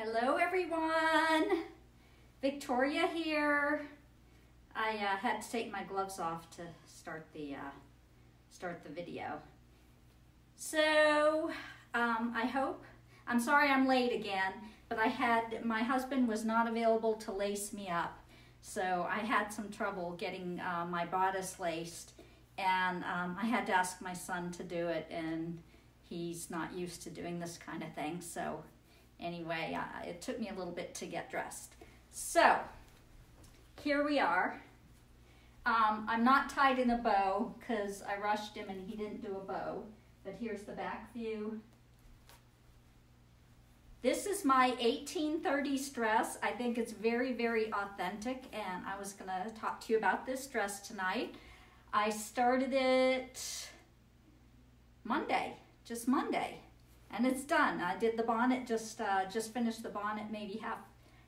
Hello everyone, Victoria here. I had to take my gloves off to start the video. So I'm sorry I'm late again, but my husband was not available to lace me up, so I had some trouble getting my bodice laced, and I had to ask my son to do it, and he's not used to doing this kind of thing. So anyway, it took me a little bit to get dressed. So here we are. I'm not tied in a bow because I rushed him and he didn't do a bow, but here's the back view. This is my 1830s dress. I think it's very, very authentic, and I was gonna talk to you about this dress tonight. I started it just Monday, and it's done. I did the bonnet, just finished the bonnet maybe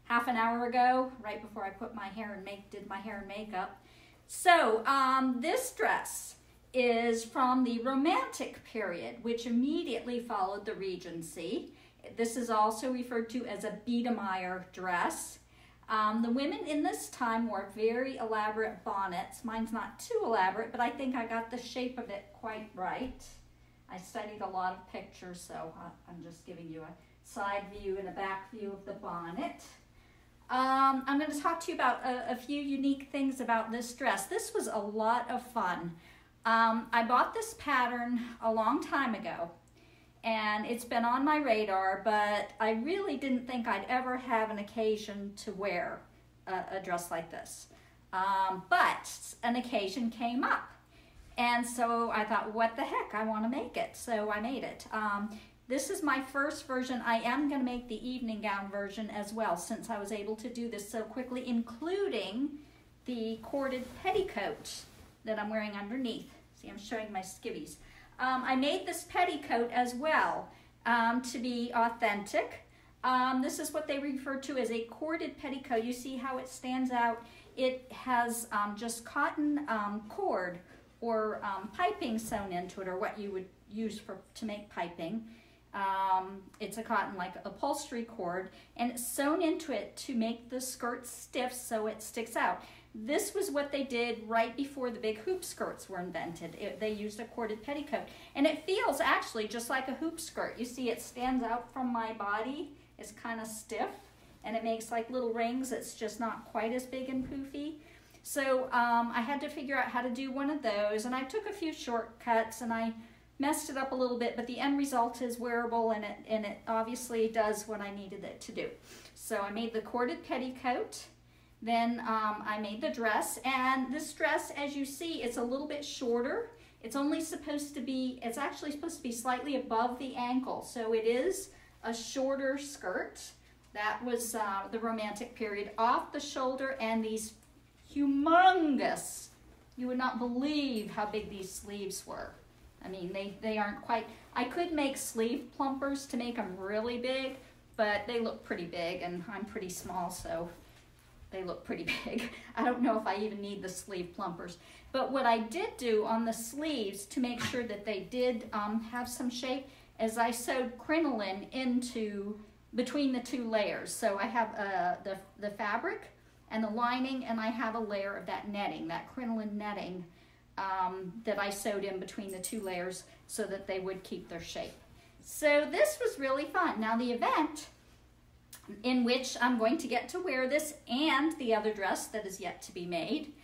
half an hour ago, right before I put my hair and did my hair and makeup. So this dress is from the Romantic period, which immediately followed the Regency. This is also referred to as a Biedermeier dress. The women in this time wore very elaborate bonnets. Mine's not too elaborate, but I think I got the shape of it quite right. I studied a lot of pictures, so I'm just giving you a side view and a back view of the bonnet. I'm going to talk to you about a few unique things about this dress. This was a lot of fun. I bought this pattern a long time ago, and it's been on my radar, but I really didn't think I'd ever have an occasion to wear a dress like this. But an occasion came up. And so I thought, what the heck, I want to make it. So I made it. This is my first version. I am going to make the evening gown version as well, since I was able to do this so quickly, including the corded petticoat that I'm wearing underneath. See, I'm showing my skivvies. I made this petticoat as well to be authentic. This is what they refer to as a corded petticoat. You see how it stands out? It has just cotton cord or piping sewn into it, or what you would use to make piping. It's a cotton, like upholstery cord, and it's sewn into it to make the skirt stiff so it sticks out. This was what they did right before the big hoop skirts were invented. They used a corded petticoat, and it feels actually just like a hoop skirt. You see it stands out from my body. It's kind of stiff, and it makes like little rings. It's just not quite as big and poofy. So I had to figure out how to do one of those, and I took a few shortcuts, and I messed it up a little bit, but the end result is wearable, and it obviously does what I needed it to do. So I made the corded petticoat, then I made the dress, and this dress, as you see, it's a little bit shorter. It's actually supposed to be slightly above the ankle, so it is a shorter skirt. That was the Romantic period. Off the shoulder, and these humongous, you would not believe how big these sleeves were. I mean, they aren't quite, I could make sleeve plumpers to make them really big, but they look pretty big, and I'm pretty small, so they look pretty big. I don't know if I even need the sleeve plumpers. But what I did do on the sleeves to make sure that they did have some shape is I sewed crinoline between the two layers. So I have the fabric and the lining, and I have a layer of that netting, that crinoline netting, that I sewed in between the two layers so that they would keep their shape. So this was really fun. Now the event in which I'm going to get to wear this and the other dress that is yet to be made.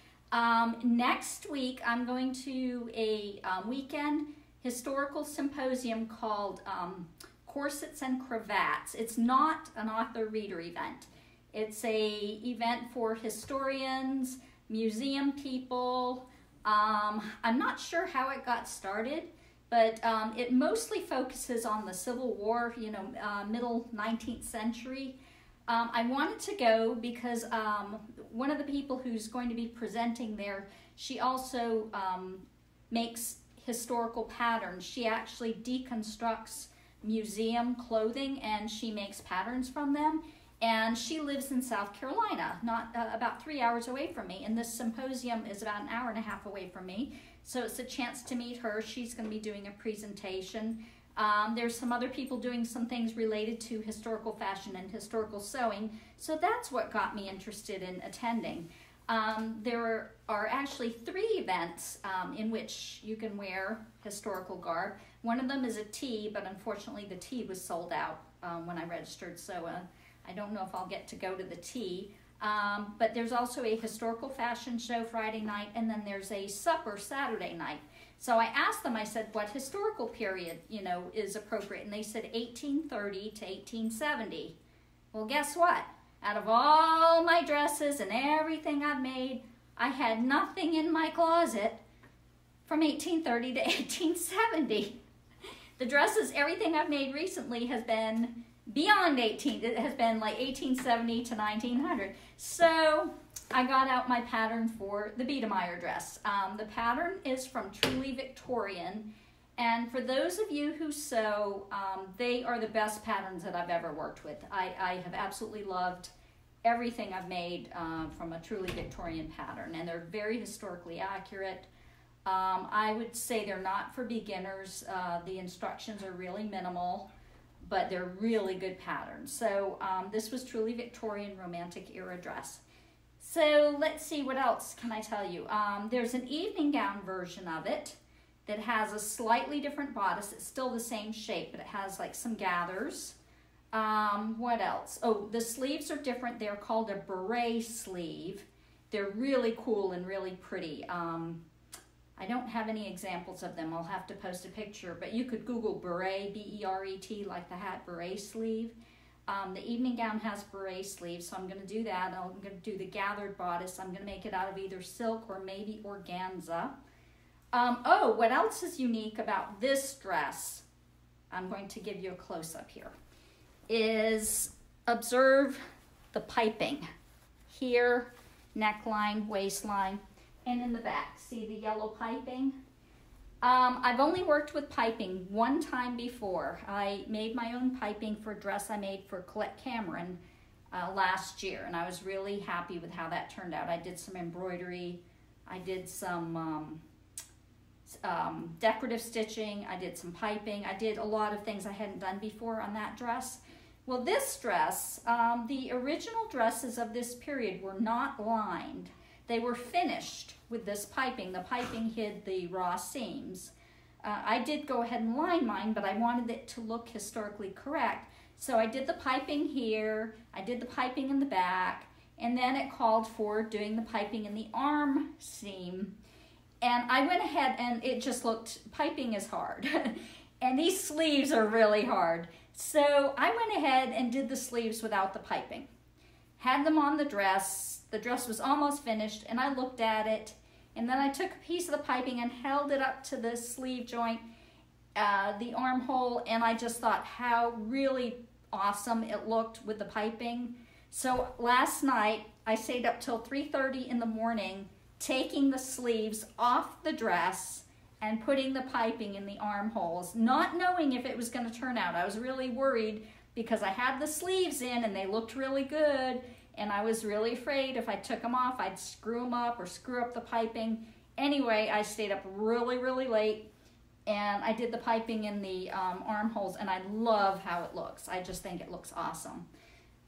Next week I'm going to a weekend historical symposium called Corsets and Cravats. It's not an author-reader event. It's a event for historians, museum people. I'm not sure how it got started, but it mostly focuses on the Civil War, middle 19th century. I wanted to go because one of the people who's going to be presenting there, she also makes historical patterns. She actually deconstructs museum clothing, and she makes patterns from them. And she lives in South Carolina, about 3 hours away from me. And this symposium is about an hour and a half away from me. So it's a chance to meet her. She's going to be doing a presentation. There's some other people doing some things related to historical fashion and historical sewing, so that's what got me interested in attending. There are actually 3 events in which you can wear historical garb. One of them is a tea, but unfortunately the tea was sold out when I registered, so I don't know if I'll get to go to the tea. But there's also a historical fashion show Friday night, and then there's a supper Saturday night. So I asked them, I said, what historical period, is appropriate? And they said 1830 to 1870. Well, guess what? Out of all my dresses and everything I've made, I had nothing in my closet from 1830 to 1870. The dresses, everything I've made recently has been beyond it has been like 1870 to 1900. So I got out my pattern for the Biedermeier dress. The pattern is from Truly Victorian, and for those of you who sew, they are the best patterns that I've ever worked with. I have absolutely loved everything I've made from a Truly Victorian pattern, and they're very historically accurate. I would say they're not for beginners. The instructions are really minimal, but they're really good patterns. So this was Truly Victorian Romantic Era dress. So let's see, what else can I tell you? There's an evening gown version of it that has a slightly different bodice. It's still the same shape, but it has like some gathers. What else? Oh, the sleeves are different. They're called a beret sleeve. They're really cool and really pretty. I don't have any examples of them. I'll have to post a picture, but you could Google beret, B-E-R-E-T, like the hat, beret sleeve. The evening gown has beret sleeves, so I'm going to do that. I'm going to do the gathered bodice. I'm going to make it out of either silk or maybe organza. Oh, what else is unique about this dress? I'm going to give you a close-up here. Is observe the piping. Here, neckline, waistline, and in the back. See the yellow piping? I've only worked with piping one time before. I made my own piping for a dress I made for Colette Cameron last year, and I was really happy with how that turned out. I did some embroidery, I did some decorative stitching, I did some piping, I did a lot of things I hadn't done before on that dress. Well, this dress, the original dresses of this period were not lined. They were finished with this piping. The piping hid the raw seams. I did go ahead and line mine, but I wanted it to look historically correct. So I did the piping here, I did the piping in the back, and then it called for doing the piping in the arm seam. And I went ahead and it just looked, piping is hard. And these sleeves are really hard. So I went ahead and did the sleeves without the piping. Had them on the dress. The dress was almost finished, and I looked at it, and then I took a piece of the piping and held it up to the sleeve joint, the armhole, and I just thought how really awesome it looked with the piping. So last night, I stayed up till 3:30 in the morning, taking the sleeves off the dress and putting the piping in the armholes, not knowing if it was going to turn out. I was really worried because I had the sleeves in and they looked really good, and I was really afraid if I took them off, I'd screw them up or screw up the piping. Anyway, I stayed up really, really late, and I did the piping in the armholes, and I love how it looks. I just think it looks awesome.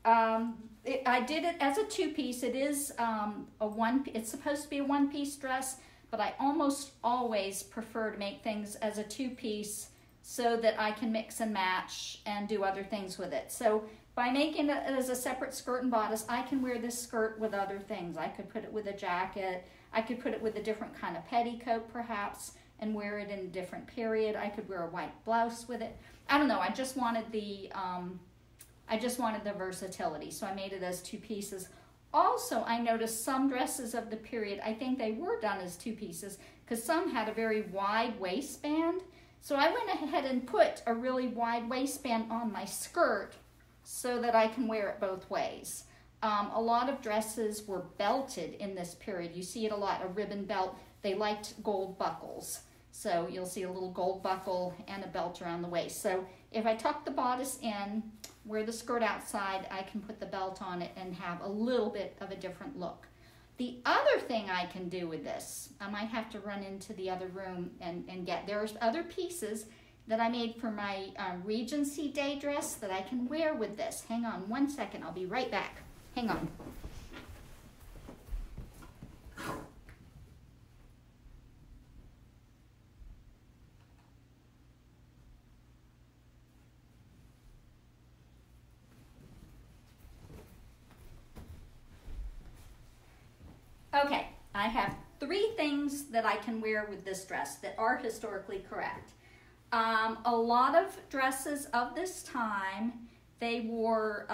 I did it as a two-piece. It is it's supposed to be a one-piece dress, but I almost always prefer to make things as a two-piece so that I can mix and match and do other things with it. So by making it as a separate skirt and bodice, I can wear this skirt with other things. I could put it with a jacket. I could put it with a different kind of petticoat perhaps and wear it in a different period. I could wear a white blouse with it. I don't know. I just wanted the versatility, so I made it as two pieces. Also, I noticed some dresses of the period, I think they were done as two pieces because some had a very wide waistband. So I went ahead and put a really wide waistband on my skirt so that I can wear it both ways. A lot of dresses were belted in this period. You see it a lot, a ribbon belt. They liked gold buckles. So you'll see a little gold buckle and a belt around the waist. So if I tuck the bodice in, wear the skirt outside, I can put the belt on it and have a little bit of a different look. The other thing I can do with this, I might have to run into the other room and get, there's other pieces that I made for my Regency Day dress that I can wear with this. Hang on one second, I'll be right back. Hang on. Okay, I have 3 things that I can wear with this dress that are historically correct. A lot of dresses of this time, they wore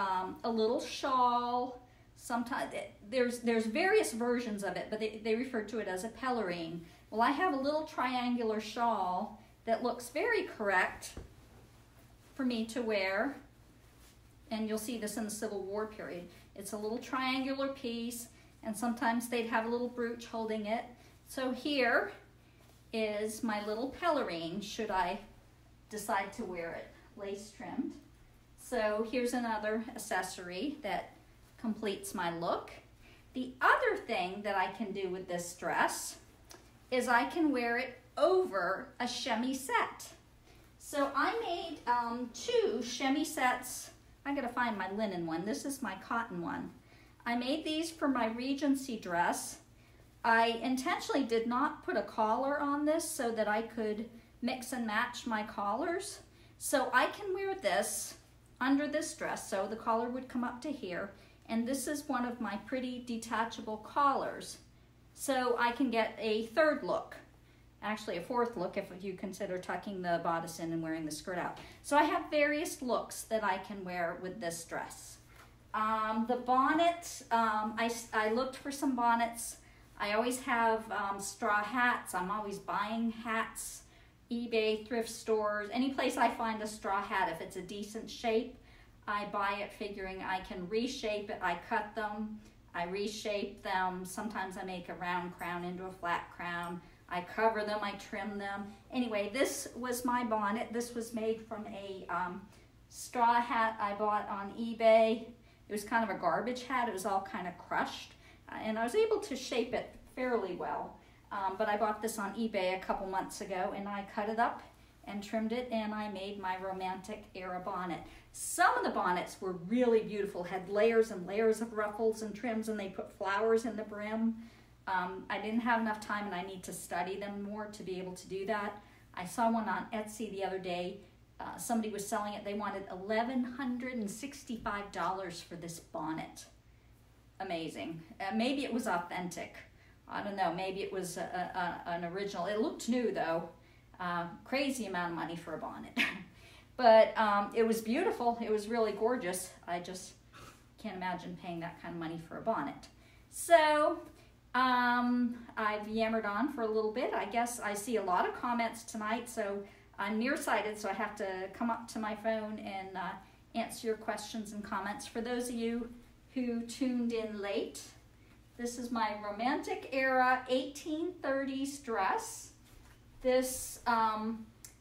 a little shawl. Sometimes there's various versions of it, but they refer to it as a pelerine. Well, I have a little triangular shawl that looks very correct for me to wear, and you'll see this in the Civil War period. It's a little triangular piece, and sometimes they'd have a little brooch holding it. So here is my little pelerine, should I decide to wear it, lace trimmed. So here's another accessory that completes my look. The other thing that I can do with this dress is I can wear it over a chemisette. So I made 2 chemisettes. I gotta find my linen one. This is my cotton one. I made these for my Regency dress. I intentionally did not put a collar on this so that I could mix and match my collars. So I can wear this under this dress, so the collar would come up to here, and this is one of my pretty detachable collars. So I can get a 3rd look, actually a 4th look if you consider tucking the bodice in and wearing the skirt out. So I have various looks that I can wear with this dress. The bonnet, I looked for some bonnets. I always have straw hats. I'm always buying hats, eBay, thrift stores, any place I find a straw hat. If it's a decent shape, I buy it figuring I can reshape it. I cut them, I reshape them. Sometimes I make a round crown into a flat crown. I cover them, I trim them. Anyway, this was my bonnet. This was made from a straw hat I bought on eBay. It was kind of a garbage hat. It was all kind of crushed, and I was able to shape it fairly well. But I bought this on eBay a couple months ago, and I cut it up and trimmed it, and I made my romantic era bonnet. Some of the bonnets were really beautiful, had layers and layers of ruffles and trims, and they put flowers in the brim. I didn't have enough time, and I need to study them more to be able to do that. I saw one on Etsy the other day. Somebody was selling it. They wanted $1,165 for this bonnet. Amazing. Maybe it was authentic. I don't know. Maybe it was an original. It looked new, though. Crazy amount of money for a bonnet. But it was beautiful. It was really gorgeous. I just can't imagine paying that kind of money for a bonnet. So I've yammered on for a little bit. I guess I see a lot of comments tonight, so I'm nearsighted, so I have to come up to my phone and answer your questions and comments. For those of you who tuned in late, this is my romantic era 1830s dress. This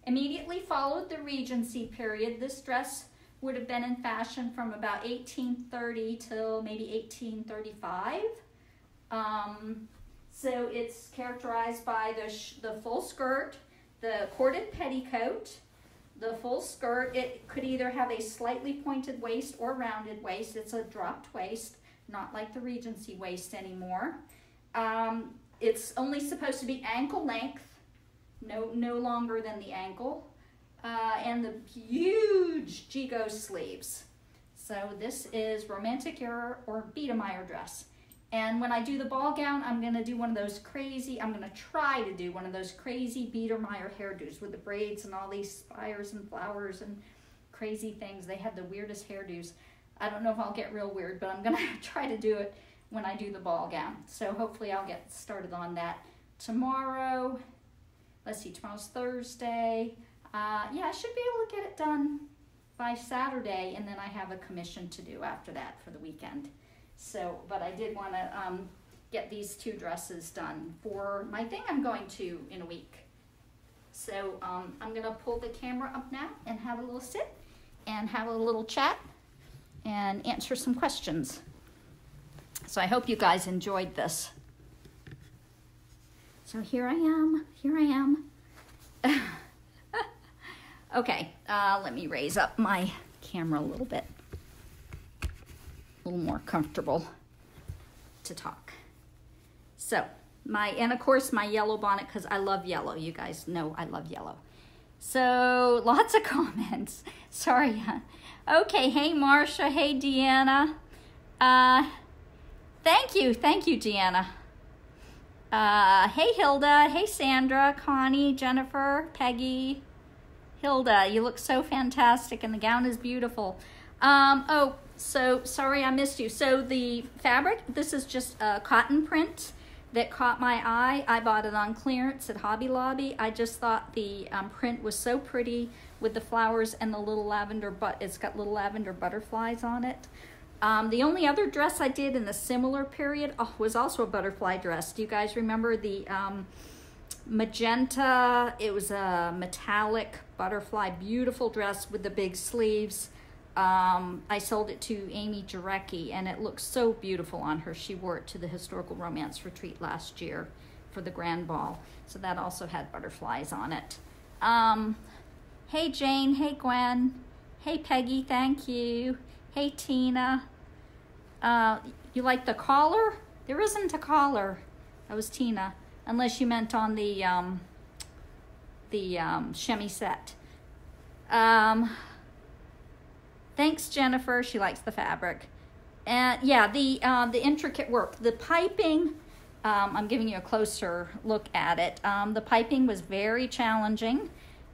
immediately followed the Regency period. This dress would have been in fashion from about 1830 till maybe 1835. So it's characterized by the full skirt, the corded petticoat, the full skirt. It could either have a slightly pointed waist or rounded waist. It's a dropped waist, not like the Regency waist anymore. It's only supposed to be ankle length, no longer than the ankle, and the huge Gigot sleeves. So this is romantic era or Biedermeier dress. And when I do the ball gown, I'm going to do one of those crazy, I'm going to try to do one of those crazy Biedermeier hairdos with the braids and all these spires and flowers and crazy things. They had the weirdest hairdos. I don't know if I'll get real weird, but I'm going to try to do it when I do the ball gown. So hopefully I'll get started on that tomorrow. Let's see, tomorrow's Thursday. Yeah, I should be able to get it done by Saturday, and then I have a commission to do after that for the weekend. So, but I did want to get these 2 dresses done for my thing I'm going to in a week. So I'm going to pull the camera up now and have a little sit and have a little chat and answer some questions. So I hope you guys enjoyed this. So here I am. Okay, let me raise up my camera a little bit. A little more comfortable to talk. So, and of course my yellow bonnet, because I love yellow. You guys know I love yellow. So, lots of comments. Sorry. Okay, hey Marcia, hey Deanna. Thank you, Deanna. Hey Hilda, hey Sandra, Connie, Jennifer, Peggy. Hilda, you look so fantastic and the gown is beautiful. Oh, so sorry I missed you. So the fabric, this is just a cotton print that caught my eye. I bought it on clearance at Hobby Lobby. I just thought the print was so pretty with the flowers and the little lavender, it's got little lavender butterflies on it. The only other dress I did in the similar period was also a butterfly dress. Do you guys remember the magenta? It was a metallic butterfly, beautiful dress with the big sleeves. I sold it to Amy Jarecki, and it looks so beautiful on her. She wore it to the Historical Romance Retreat last year for the Grand Ball. So that also had butterflies on it. Hey Jane, hey Gwen, hey Peggy, thank you. Hey Tina. You like the collar? There isn't a collar. That was Tina, unless you meant on the chemisette. Thanks, Jennifer. She likes the fabric. And yeah, the intricate work, the piping. I'm giving you a closer look at it. The piping was very challenging,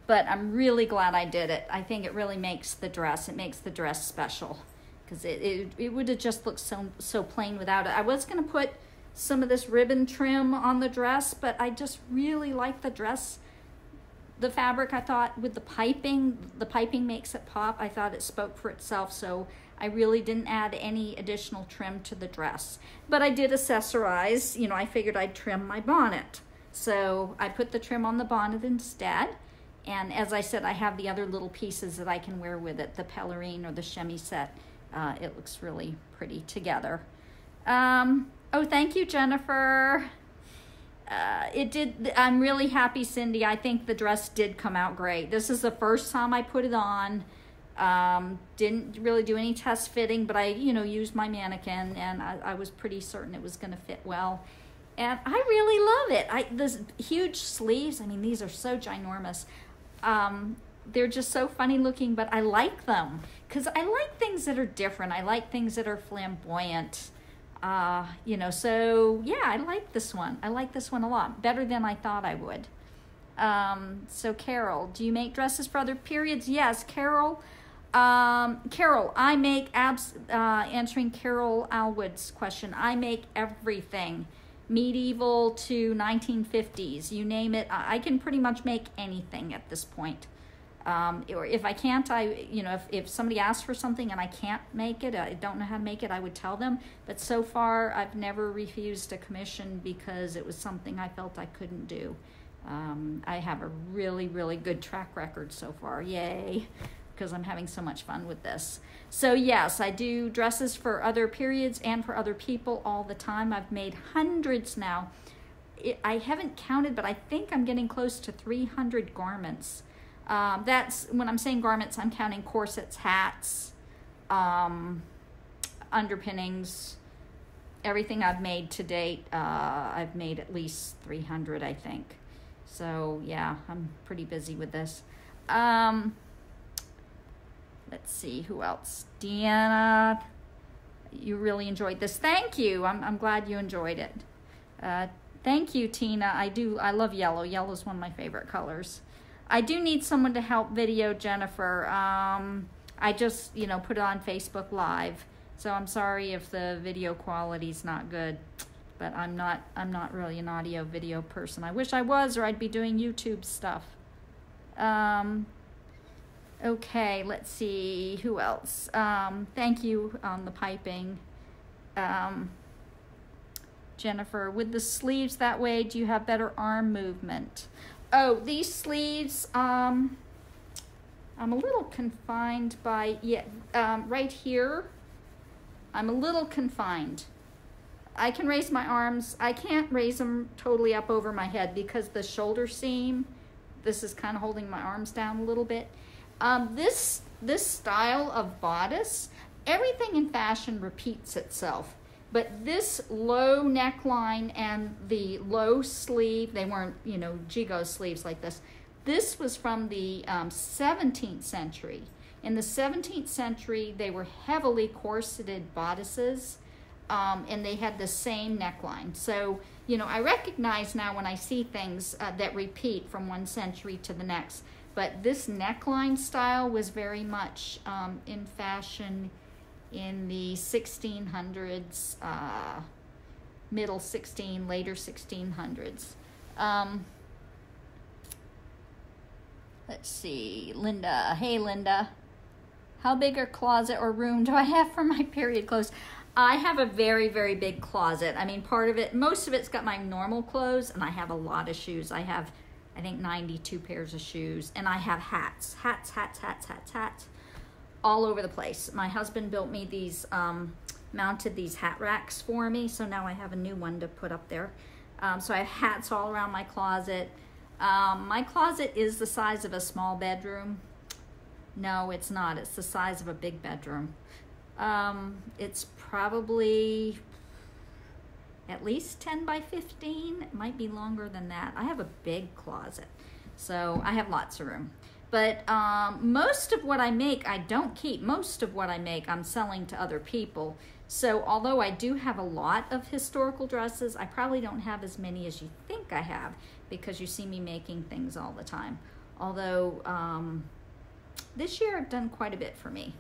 but I'm really glad I did it. I think it really makes the dress. It makes the dress special, because it would have just looked so plain without it. I was going to put some of this ribbon trim on the dress, but I just really like the dress. The fabric, I thought, with the piping makes it pop. I thought it spoke for itself, so I really didn't add any additional trim to the dress. But I did accessorize. You know, I figured I'd trim my bonnet. So I put the trim on the bonnet instead. And as I said, I have the other little pieces that I can wear with it, the pelerine or the chemisette. It looks really pretty together. Oh, thank you, Jennifer. It did. I'm really happy, Cindy. I think the dress did come out great. This is the first time I put it on. Didn't really do any test fitting, but I, used my mannequin, and I was pretty certain it was going to fit well. And I really love it. This huge sleeves. I mean, these are so ginormous. They're just so funny looking, but I like them because I like things that are different. I like things that are flamboyant. So yeah, I like this one. I like this one a lot, better than I thought I would. So Carol, do you make dresses for other periods? Yes, Carol. Carol, I make answering Carol Alwood's question. I make everything, medieval to 1950s, you name it. I can pretty much make anything at this point. Or if I can't, if somebody asks for something and I can't make it, I don't know how to make it, I would tell them. But so far, I've never refused a commission because it was something I felt I couldn't do. I have a really, really good track record so far. Yay, because I'm having so much fun with this. So yes, I do dresses for other periods and for other people all the time. I've made hundreds now. I haven't counted, but I think I'm getting close to 300 garments. That's when I'm saying garments, I'm counting corsets, hats, underpinnings, everything I've made to date. I've made at least 300, I think. So yeah, I'm pretty busy with this. Let's see, who else? Deanna, you really enjoyed this. Thank you. I'm glad you enjoyed it. Thank you, Tina. I love yellow. Yellow is one of my favorite colors. I do need someone to help video Jennifer. I just, put it on Facebook Live. So I'm sorry if the video quality's not good, but I'm not really an audio video person. I wish I was, or I'd be doing YouTube stuff. Okay, let's see, who else? Thank you on the piping. Jennifer, with the sleeves that way, do you have better arm movement? Oh, these sleeves, I'm a little confined by, right here, I'm a little confined. I can raise my arms. I can't raise them totally up over my head because the shoulder seam, this is kind of holding my arms down a little bit. This style of bodice, everything in fashion repeats itself. But this low neckline and the low sleeve, they weren't, gigot sleeves like this. This was from the 17th century. In the 17th century, they were heavily corseted bodices, and they had the same neckline. So, I recognize now when I see things that repeat from one century to the next. But this neckline style was very much in fashion in the 1600s, middle 16, later 1600s. Let's see, Linda. Hey, Linda. How big a closet or room do I have for my period clothes? I have a very, very big closet. I mean, most of it's got my normal clothes, and I have a lot of shoes. I have, I think, 92 pairs of shoes, and I have hats, all over the place. My husband built me these, mounted these hat racks for me, so now I have a new one to put up there. So I have hats all around my closet. My closet is the size of a small bedroom. No, it's not. It's the size of a big bedroom. It's probably at least 10 by 15. It might be longer than that. I have a big closet, so I have lots of room. But most of what I make, I don't keep. Most of what I make, I'm selling to other people. So although I do have a lot of historical dresses, I probably don't have as many as you think I have, because you see me making things all the time. Although this year I've done quite a bit for me.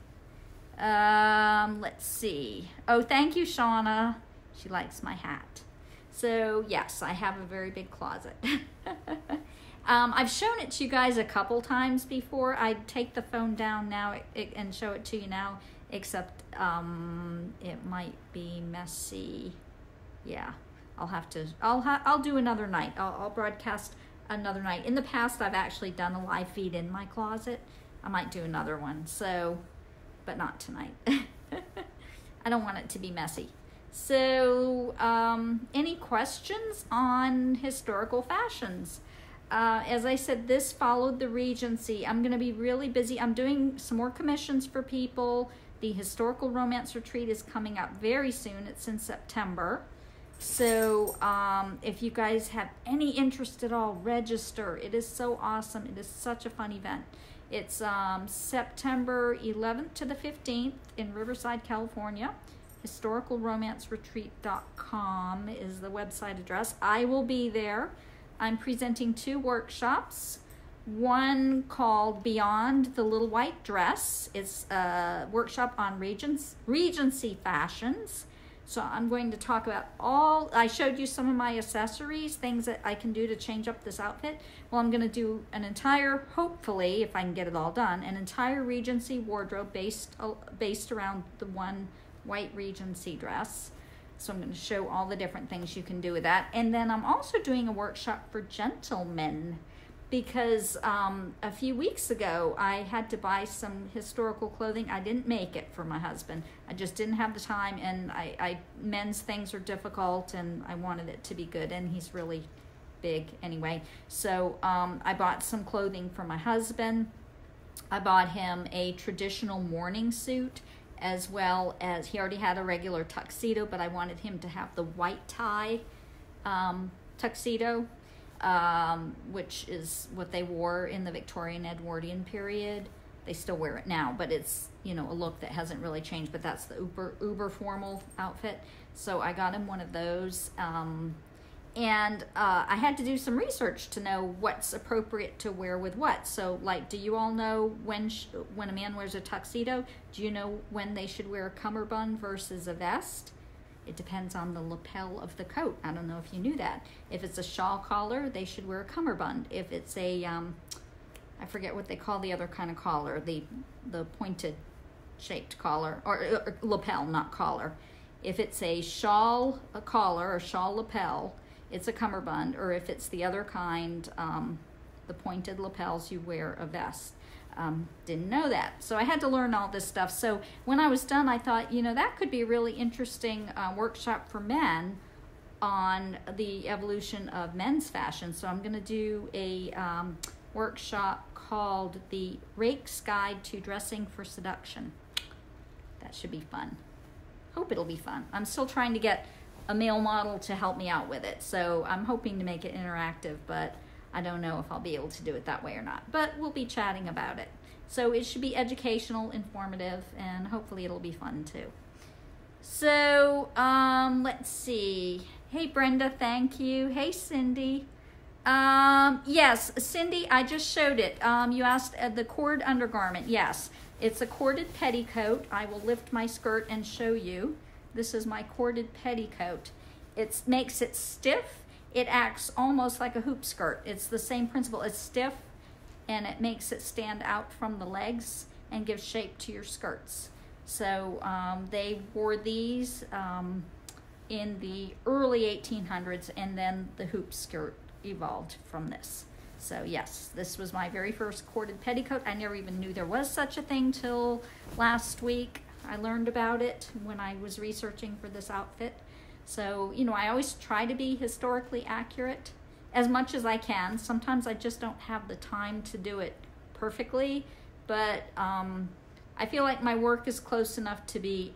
Let's see. Oh, thank you, Shauna. She likes my hat. So yes, I have a very big closet. I've shown it to you guys a couple times before. I'd take the phone down now and show it to you now, except it might be messy. Yeah, I'll do another night. I'll broadcast another night. In the past, I've actually done a live feed in my closet. I might do another one, so, but not tonight. I don't want it to be messy. So, any questions on historical fashions? As I said, this followed the Regency. I'm going to be really busy. I'm doing some more commissions for people. The Historical Romance Retreat is coming up very soon. It's in September. So if you guys have any interest at all, register. It is so awesome. It is such a fun event. It's September 11th to the 15th in Riverside, California. HistoricalRomanceRetreat.com is the website address. I will be there. I'm presenting 2 workshops. One called Beyond the Little White Dress. It's a workshop on Regency fashions. So I'm going to talk about I showed you some of my accessories, things that I can do to change up this outfit. Well, I'm going to do an entire, hopefully, if I can get it all done, an entire Regency wardrobe based around the one white Regency dress. So I'm going to show all the different things you can do with that. And then I'm also doing a workshop for gentlemen, because a few weeks ago I had to buy some historical clothing. I didn't make it for my husband. I just didn't have the time, and men's things are difficult, and I wanted it to be good, and he's really big anyway. So I bought some clothing for my husband. I bought him a traditional morning suit, as well as he already had a regular tuxedo, but I wanted him to have the white tie tuxedo, which is what they wore in the Victorian Edwardian period. They still wear it now, but it's, a look that hasn't really changed, but that's the uber formal outfit. So I got him one of those. And I had to do some research to know what's appropriate to wear with what. So, like, do you all know when a man wears a tuxedo? Do you know when they should wear a cummerbund versus a vest? It depends on the lapel of the coat. I don't know if you knew that. If it's a shawl collar, they should wear a cummerbund. If it's a, I forget what they call the other kind of collar, the pointed shaped collar, or lapel, not collar. If it's a shawl collar or shawl lapel, it's a cummerbund, or if it's the other kind, the pointed lapels, you wear a vest. Didn't know that. So I had to learn all this stuff. So when I was done, I thought, that could be a really interesting workshop for men on the evolution of men's fashion. So I'm going to do a workshop called The Rake's Guide to Dressing for Seduction. That should be fun. Hope it'll be fun. I'm still trying to get a male model to help me out with it, so I'm hoping to make it interactive, but I don't know if I'll be able to do it that way or not. But we'll be chatting about it. So it should be educational, informative, and hopefully it'll be fun too. So, let's see. Hey, Brenda, thank you. Hey, Cindy. Yes, Cindy, I just showed it. You asked the cord undergarment. Yes, it's a corded petticoat. I will lift my skirt and show you. This is my corded petticoat. It makes it stiff. It acts almost like a hoop skirt. It's the same principle. It's stiff, and it makes it stand out from the legs and gives shape to your skirts. So they wore these in the early 1800s, and then the hoop skirt evolved from this. So yes, this was my very first corded petticoat. I never even knew there was such a thing till last week. I learned about it when I was researching for this outfit. So, you know, I always try to be historically accurate as much as I can. Sometimes I just don't have the time to do it perfectly, but I feel like my work is close enough to be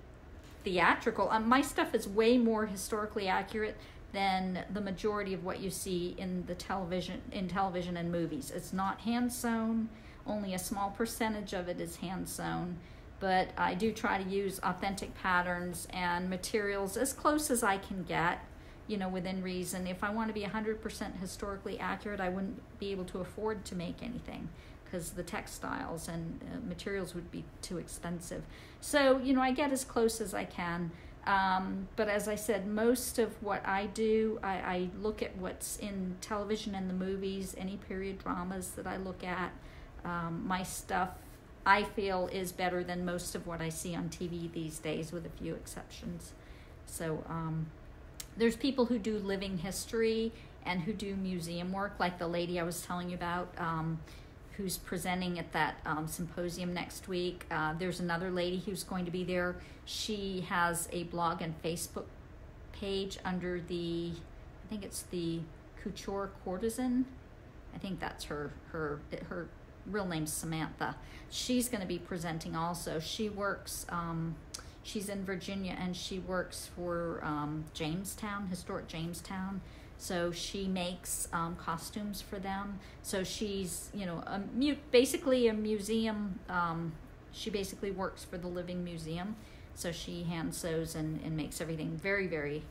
theatrical. My stuff is way more historically accurate than the majority of what you see in the television and movies. It's not hand sewn. Only a small percentage of it is hand sewn. But I do try to use authentic patterns and materials as close as I can get, you know, within reason. If I want to be 100% historically accurate, I wouldn't be able to afford to make anything because the textiles and materials would be too expensive. So, you know, I get as close as I can. But as I said, most of what I do, I look at what's in television and the movies, any period dramas that I look at. My stuff, I feel, is better than most of what I see on TV these days, with a few exceptions. So there's people who do living history and who do museum work, like the lady I was telling you about, who's presenting at that symposium next week. There's another lady who's going to be there. She has a blog and Facebook page under the, I think it's the Couture Courtesan. I think that's her real name's Samantha. She's going to be presenting also. She works, she's in Virginia, and she works for Jamestown, historic Jamestown. So she makes costumes for them. So she's, you know, basically a museum. She basically works for the Living Museum. So she hand sews and makes everything very, very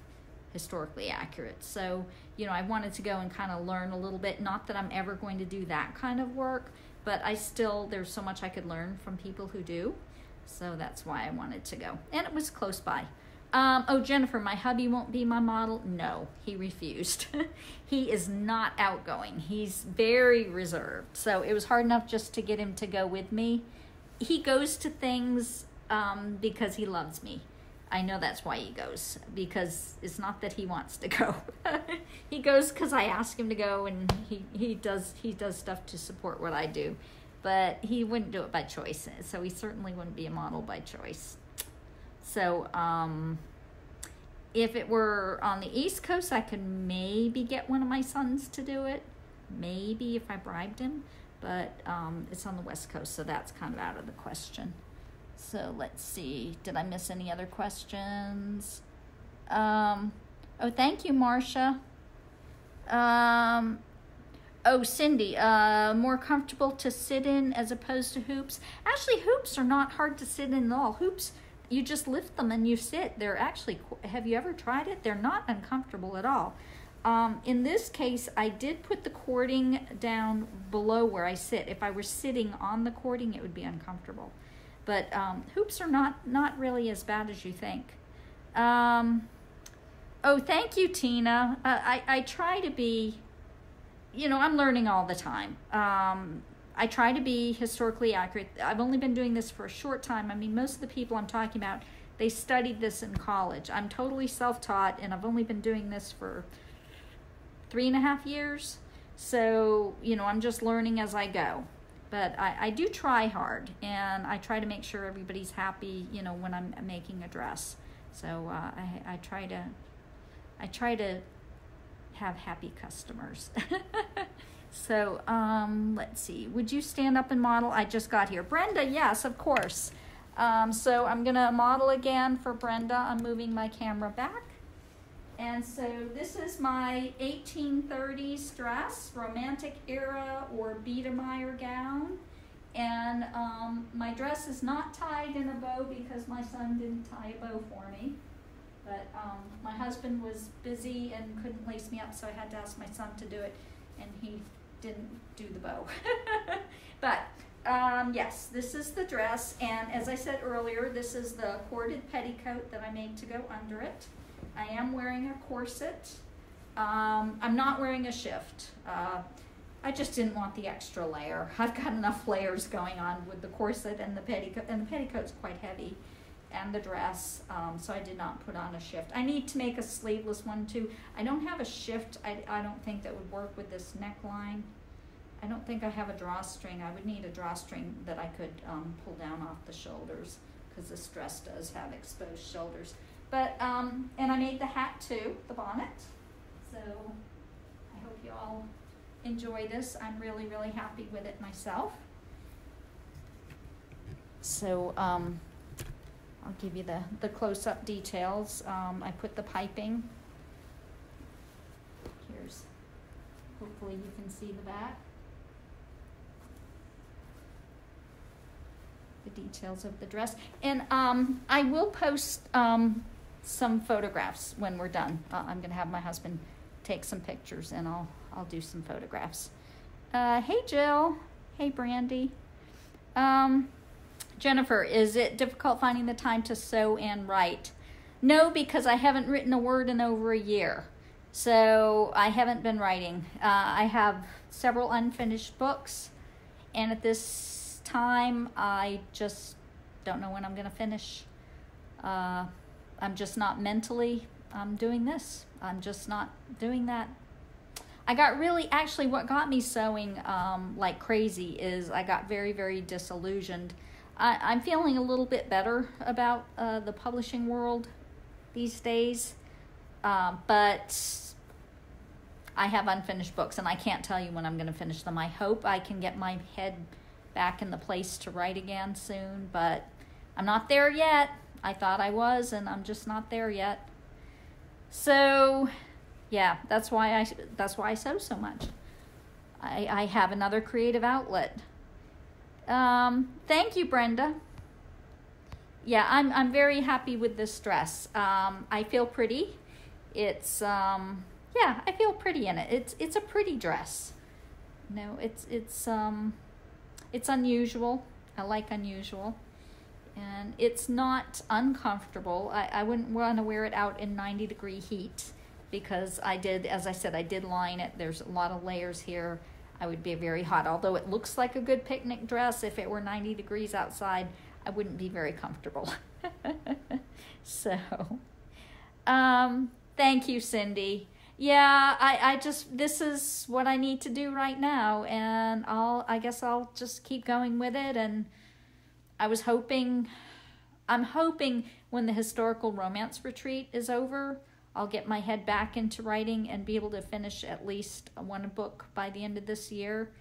historically accurate. So, you know, I wanted to go and kind of learn a little bit. Not that I'm ever going to do that kind of work, but there's so much I could learn from people who do. So that's why I wanted to go. And it was close by. Oh, Jennifer, my hubby won't be my model. No, he refused. He is not outgoing. He's very reserved. So it was hard enough just to get him to go with me. He goes to things because he loves me. I know that's why he goes, because it's not that he wants to go. He goes because I ask him to go, and he does stuff to support what I do. But he wouldn't do it by choice, so he certainly wouldn't be a model by choice. So if it were on the East Coast, I could maybe get one of my sons to do it. Maybe if I bribed him. But it's on the West Coast, so that's kind of out of the question. So let's see. Did I miss any other questions? Oh, thank you, Marcia. Oh, Cindy, more comfortable to sit in as opposed to hoops. Actually, hoops are not hard to sit in at all. Hoops, you just lift them and you sit. They're actually, have you ever tried it? They're not uncomfortable at all. In this case, I did put the cording down below where I sit. If I were sitting on the cording, it would be uncomfortable. But hoops are not really as bad as you think. Oh, thank you, Tina. I try to be, you know, I'm learning all the time. I try to be historically accurate. I've only been doing this for a short time. I mean, most of the people I'm talking about, they studied this in college. I'm totally self-taught, and I've only been doing this for 3.5 years. So, you know, I'm just learning as I go. But I do try hard, and I try to make sure everybody's happy, you know, when I'm making a dress. So I try to have happy customers. So, let's see. Would you stand up and model? I just got here. Brenda, yes, of course. So I'm going to model again for Brenda. I'm moving my camera back. And so this is my 1830s dress, romantic era or Biedermeier gown. And my dress is not tied in a bow because my son didn't tie a bow for me. But my husband was busy and couldn't lace me up, so I had to ask my son to do it, and he didn't do the bow. But yes, this is the dress, and as I said earlier, this is the corded petticoat that I made to go under it. I am wearing a corset. I'm not wearing a shift. I just didn't want the extra layer. I've got enough layers going on with the corset and the petticoat, and the petticoat's quite heavy, and the dress, so I did not put on a shift. I need to make a sleeveless one too. I don't have a shift. I don't think that would work with this neckline. I don't think I have a drawstring. I would need a drawstring that I could pull down off the shoulders, because this dress does have exposed shoulders. But, and I made the hat too, the bonnet. So I hope you all enjoy this. I'm really, really happy with it myself. So I'll give you the close-up details. I put the piping. Here's, hopefully you can see the back. The details of the dress. And I will post some photographs when we're done. I'm gonna have my husband take some pictures, and I'll do some photographs. Hey Jill, hey Brandy. Jennifer, is it difficult finding the time to sew and write? No, because I haven't written a word in over a year. So I haven't been writing. I have several unfinished books, and at this time I just don't know when I'm gonna finish. I'm just not mentally doing this. I'm just not doing that. I got really, actually what got me sewing like crazy is I got very, very disillusioned. I'm feeling a little bit better about the publishing world these days, but I have unfinished books, and I can't tell you when I'm going to finish them. I hope I can get my head back in the place to write again soon, but I'm not there yet. I thought I was, and I'm just not there yet. So, yeah, that's why I sew so much. I have another creative outlet. Thank you, Brenda. Yeah, I'm very happy with this dress. I feel pretty. It's yeah, I feel pretty in it. It's a pretty dress. No, it's unusual. I like unusual. And it's not uncomfortable. I wouldn't want to wear it out in 90-degree heat, because as I said, I did line it. There's a lot of layers here. I would be very hot. Although it looks like a good picnic dress, if it were 90 degrees outside, I wouldn't be very comfortable. So, thank you, Cindy. Yeah, I just, this is what I need to do right now, and I guess I'll just keep going with it. And I'm hoping when the historical romance retreat is over, I'll get my head back into writing and be able to finish at least one book by the end of this year.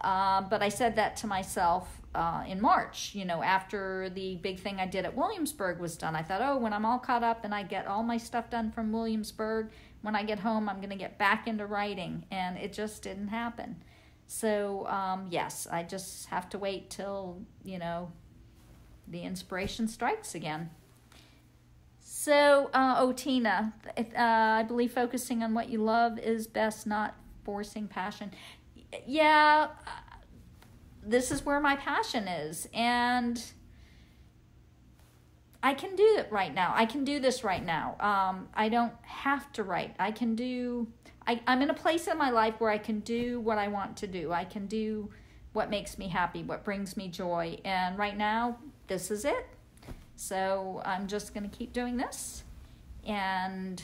But I said that to myself in March, after the big thing I did at Williamsburg was done. I thought, oh, when I'm all caught up and I get all my stuff done from Williamsburg, when I get home, I'm going to get back into writing. And it just didn't happen. So, yes, I just have to wait till, the inspiration strikes again. So, Tina, I believe focusing on what you love is best, not forcing passion. Yeah, this is where my passion is, and I can do it right now. I can do this right now. I don't have to write. I'm in a place in my life where I can do what I want to do. I can do what makes me happy, what brings me joy, and right now, this is it. So I'm just going to keep doing this, and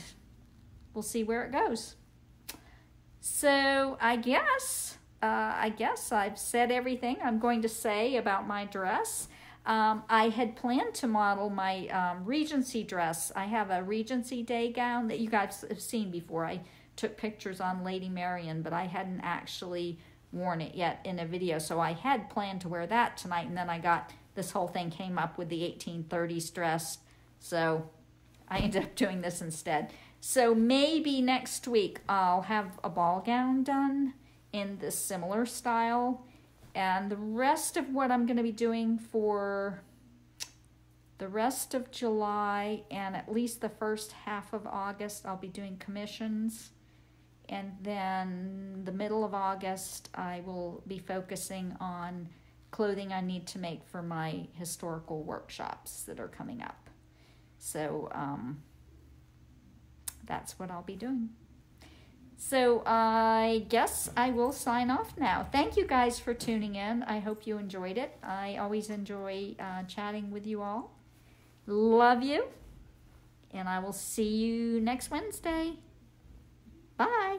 we'll see where it goes. So I guess I've said everything I'm going to say about my dress. I had planned to model my Regency dress. I have a Regency Day gown that you guys have seen before. I took pictures on Lady Marian, but I hadn't actually worn it yet in a video. So I had planned to wear that tonight, and then I got, this whole thing came up with the 1830s dress. So I ended up doing this instead. So maybe next week I'll have a ball gown done in this similar style. And the rest of what I'm going to be doing for the rest of July and at least the first half of August, I'll be doing commissions. And then the middle of August, I will be focusing on clothing I need to make for my historical workshops that are coming up. So that's what I'll be doing. So I guess I will sign off now. Thank you guys for tuning in. I hope you enjoyed it. I always enjoy chatting with you all. Love you. And I will see you next Wednesday. Bye.